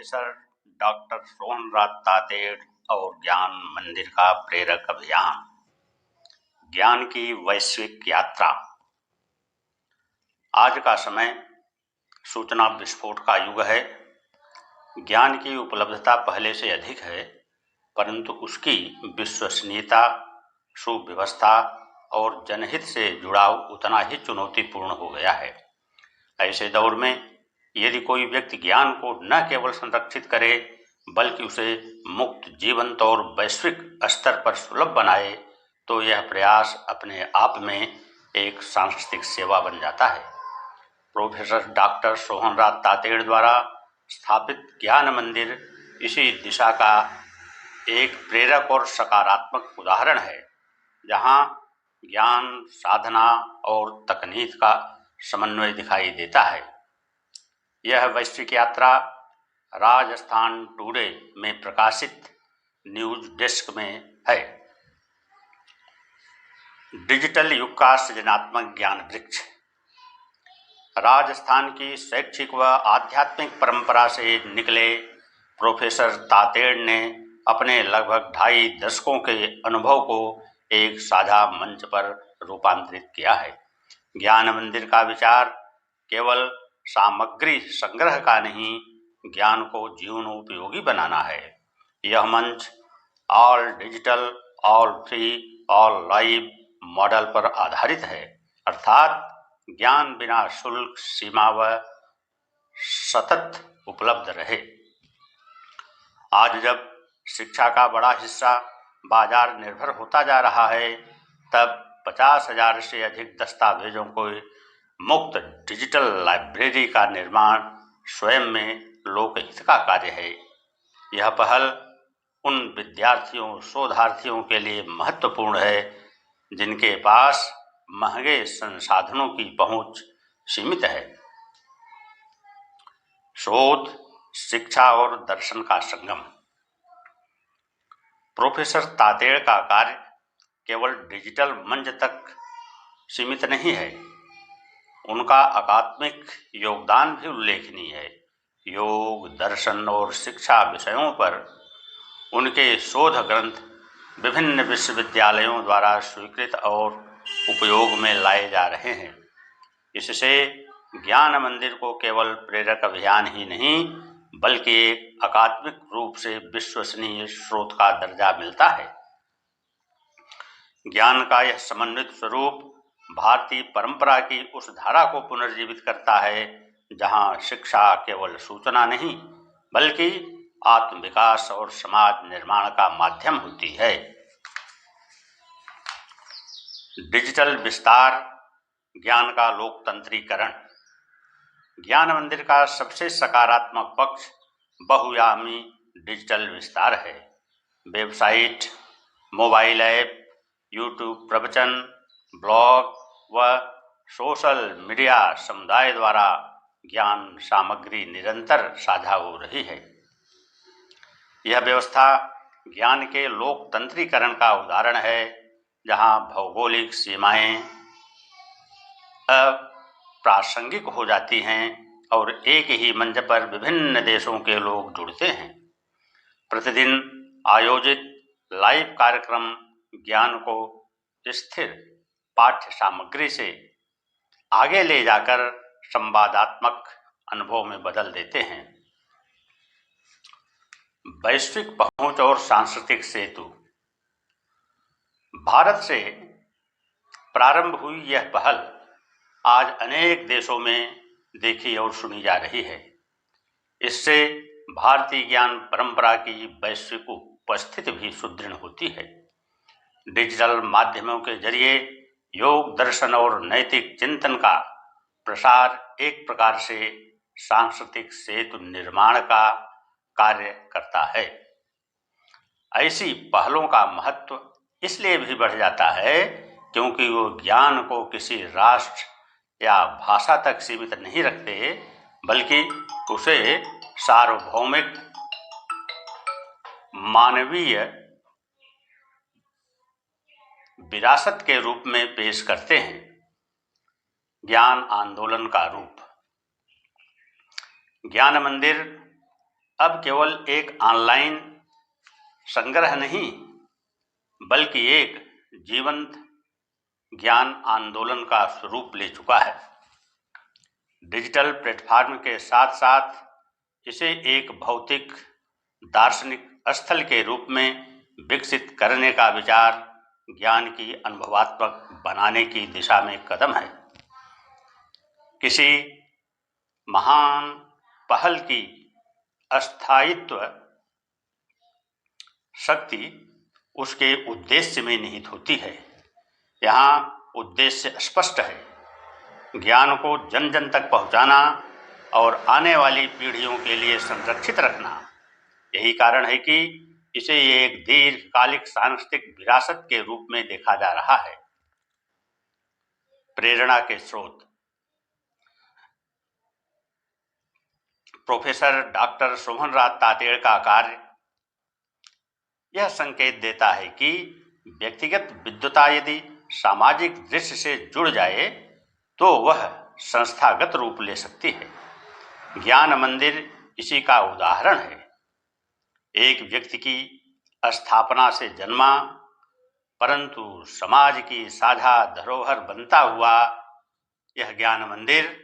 Professor doctor Sohanraj Tated और ज्ञान मंदिर का प्रेरक अभियान। ज्ञान की वैश्विक यात्रा। आज का समय सूचना विस्फोट का युग है। ज्ञान की उपलब्धता पहले से अधिक है, परंतु उसकी विश्वसनीयता, सुव्यवस्था और जनहित से जुड़ाव उतना ही चुनौतीपूर्ण हो गया है। ऐसे दौर में यदि कोई व्यक्ति ज्ञान को न केवल संरक्षित करे बल्कि उसे मुक्त, जीवंत और वैश्विक स्तर पर सुलभ बनाए तो यह प्रयास अपने आप में एक सांस्कृतिक सेवा बन जाता है। प्रोफेसर डॉक्टर सोहनराज तातेड़ द्वारा स्थापित ज्ञान मंदिर इसी दिशा का एक प्रेरक और सकारात्मक उदाहरण है, जहां ज्ञान, साधना और तकनीक का समन्वय दिखाई देता है। यह वैश्विक यात्रा राजस्थान टुडे में प्रकाशित न्यूज डेस्क में है। डिजिटल युग का सृजनात्मक ज्ञान वृक्ष। राजस्थान की शैक्षिक व आध्यात्मिक परंपरा से निकले प्रोफेसर तातेड़ ने अपने लगभग 2.5 दशकों के अनुभव को एक साझा मंच पर रूपांतरित किया है। ज्ञान मंदिर का विचार केवल सामग्री संग्रह का नहीं, ज्ञान को जीवनोपयोगी बनाना है। यह मंच all digital, all free, all live model पर आधारित है, अर्थात ज्ञान बिना शुल्क, सीमा व सतत उपलब्ध रहे। आज जब शिक्षा का बड़ा हिस्सा बाजार निर्भर होता जा रहा है, तब 50,000 से अधिक दस्तावेजों को मुक्त डिजिटल लाइब्रेरी का निर्माण स्वयं में लोकहित का कार्य है। यह पहल उन विद्यार्थियों, शोधार्थियों के लिए महत्वपूर्ण है जिनके पास महंगे संसाधनों की पहुंच सीमित है। शोध, शिक्षा और दर्शन का संगम। प्रोफेसर तातेड़ का कार्य केवल डिजिटल मंच तक सीमित नहीं है, उनका अकादमिक योगदान भी उल्लेखनीय है। योग, दर्शन और शिक्षा विषयों पर उनके शोध ग्रंथ विभिन्न विश्वविद्यालयों द्वारा स्वीकृत और उपयोग में लाए जा रहे हैं। इससे ज्ञान मंदिर को केवल प्रेरक अभियान ही नहीं बल्कि एक अकादमिक रूप से विश्वसनीय स्रोत का दर्जा मिलता है। ज्ञान का यह समन्वित स्वरूप भारतीय परंपरा की उस धारा को पुनर्जीवित करता है जहां शिक्षा केवल सूचना नहीं बल्कि आत्मविकास और समाज निर्माण का माध्यम होती है। डिजिटल विस्तार, ज्ञान का लोकतंत्रीकरण। ज्ञान मंदिर का सबसे सकारात्मक पक्ष बहुआयामी डिजिटल विस्तार है। वेबसाइट, मोबाइल ऐप, यूट्यूब प्रवचन, ब्लॉग व सोशल मीडिया समुदाय द्वारा ज्ञान सामग्री निरंतर साझा हो रही है। यह व्यवस्था ज्ञान के लोकतंत्रीकरण का उदाहरण है, जहां भौगोलिक सीमाएं अप्रासंगिक हो जाती हैं और एक ही मंच पर विभिन्न देशों के लोग जुड़ते हैं। प्रतिदिन आयोजित लाइव कार्यक्रम ज्ञान को स्थिर पाठ्य सामग्री से आगे ले जाकर संवादात्मक अनुभव में बदल देते हैं। वैश्विक पहुंच और सांस्कृतिक सेतु। भारत से प्रारंभ हुई यह पहल आज अनेक देशों में देखी और सुनी जा रही है। इससे भारतीय ज्ञान परंपरा की वैश्विक उपस्थिति भी सुदृढ़ होती है। डिजिटल माध्यमों के जरिए योग, दर्शन और नैतिक चिंतन का प्रसार एक प्रकार से सांस्कृतिक सेतु निर्माण का कार्य करता है। ऐसी पहलों का महत्व इसलिए भी बढ़ जाता है क्योंकि वो ज्ञान को किसी राष्ट्र या भाषा तक सीमित नहीं रखते बल्कि उसे सार्वभौमिक मानवीय विरासत के रूप में पेश करते हैं। ज्ञान आंदोलन का रूप। ज्ञान मंदिर अब केवल एक ऑनलाइन संग्रह नहीं, बल्कि एक जीवंत ज्ञान आंदोलन का स्वरूप ले चुका है। डिजिटल प्लेटफॉर्म के साथ साथ इसे एक भौतिक दार्शनिक स्थल के रूप में विकसित करने का विचार ज्ञान की अनुभवात्मक बनाने की दिशा में कदम है। किसी महान पहल की अस्थायित्व शक्ति उसके उद्देश्य में निहित होती है। यहाँ उद्देश्य स्पष्ट है, ज्ञान को जन जन तक पहुँचाना और आने वाली पीढ़ियों के लिए संरक्षित रखना। यही कारण है कि इसे एक दीर्घकालिक सांस्कृतिक विरासत के रूप में देखा जा रहा है। प्रेरणा के स्रोत। प्रोफेसर डॉक्टर सोहनराज तातेड़ का कार्य यह संकेत देता है कि व्यक्तिगत विद्वता यदि सामाजिक दृश्य से जुड़ जाए तो वह संस्थागत रूप ले सकती है। ज्ञान मंदिर इसी का उदाहरण है। एक व्यक्ति की स्थापना से जन्मा, परंतु समाज की साझा धरोहर बनता हुआ यह ज्ञान मंदिर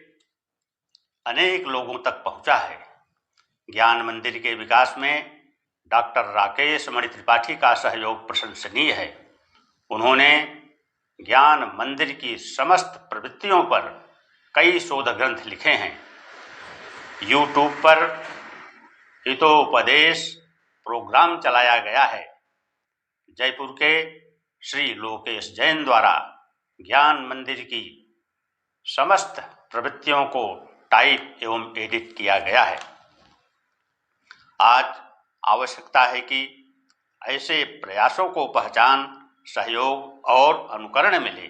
अनेक लोगों तक पहुंचा है। ज्ञान मंदिर के विकास में डॉक्टर राकेश मणि त्रिपाठी का सहयोग प्रशंसनीय है। उन्होंने ज्ञान मंदिर की समस्त प्रवृत्तियों पर कई शोध ग्रंथ लिखे हैं। यूट्यूब पर हितोपदेश प्रोग्राम चलाया गया है। जयपुर के श्री लोकेश जैन द्वारा ज्ञान मंदिर की समस्त प्रवृत्तियों को टाइप एवं एडिट किया गया है। आज आवश्यकता है कि ऐसे प्रयासों को पहचान, सहयोग और अनुकरण मिले।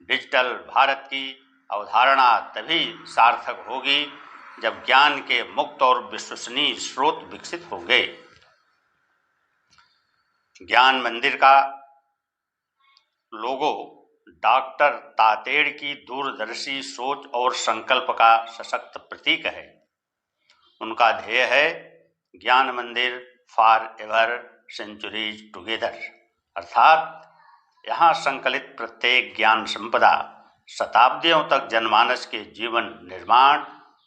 डिजिटल भारत की अवधारणा तभी सार्थक होगी जब ज्ञान के मुक्त और विश्वसनीय स्रोत विकसित होंगे। ज्ञान मंदिर का लोगो डॉक्टर तातेड़ की दूरदर्शी सोच और संकल्प का सशक्त प्रतीक है। उनका ध्येय है ज्ञान मंदिर फॉर एवर सेंचुरीज टुगेदर, अर्थात यहाँ संकलित प्रत्येक ज्ञान संपदा शताब्दियों तक जनमानस के जीवन निर्माण,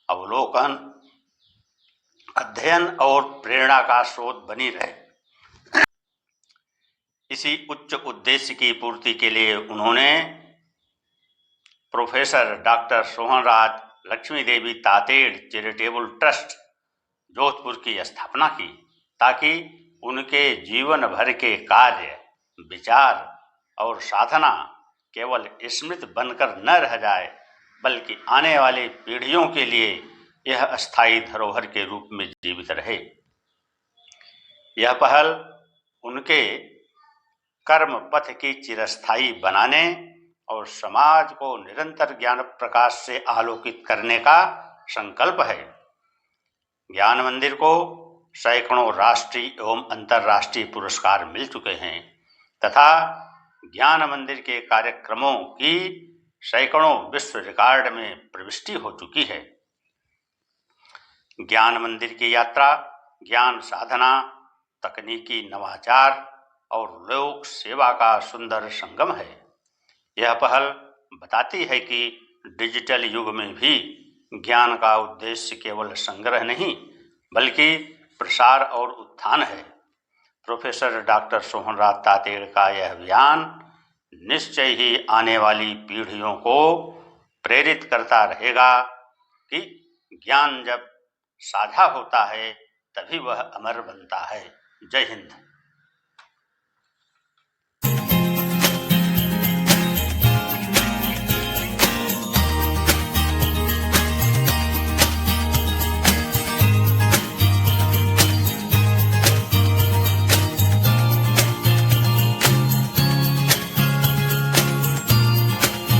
अवलोकन, अध्ययन और प्रेरणा का स्रोत बनी रहे। इसी उच्च उद्देश्य की पूर्ति के लिए उन्होंने प्रोफेसर डॉक्टर सोहनराज लक्ष्मी देवी तातेड़ चैरिटेबल ट्रस्ट जोधपुर की स्थापना की, ताकि उनके जीवन भर के कार्य, विचार और साधना केवल स्मृति बनकर न रह जाए, बल्कि आने वाली पीढ़ियों के लिए यह अस्थायी धरोहर के रूप में जीवित रहे। यह पहल उनके कर्म पथ की चिरस्थायी बनाने और समाज को निरंतर ज्ञान प्रकाश से आलोकित करने का संकल्प है। ज्ञान मंदिर को सैकड़ों राष्ट्रीय एवं अंतर्राष्ट्रीय पुरस्कार मिल चुके हैं तथा ज्ञान मंदिर के कार्यक्रमों की सैकड़ों विश्व रिकॉर्ड में प्रविष्टि हो चुकी है। ज्ञान मंदिर की यात्रा ज्ञान साधना, तकनीकी नवाचार और लोक सेवा का सुंदर संगम है। यह पहल बताती है कि डिजिटल युग में भी ज्ञान का उद्देश्य केवल संग्रह नहीं, बल्कि प्रसार और उत्थान है। प्रोफेसर डॉक्टर सोहनराज तातेड़ का यह अभियान निश्चय ही आने वाली पीढ़ियों को प्रेरित करता रहेगा कि ज्ञान जब साझा होता है तभी वह अमर बनता है। जय हिंद।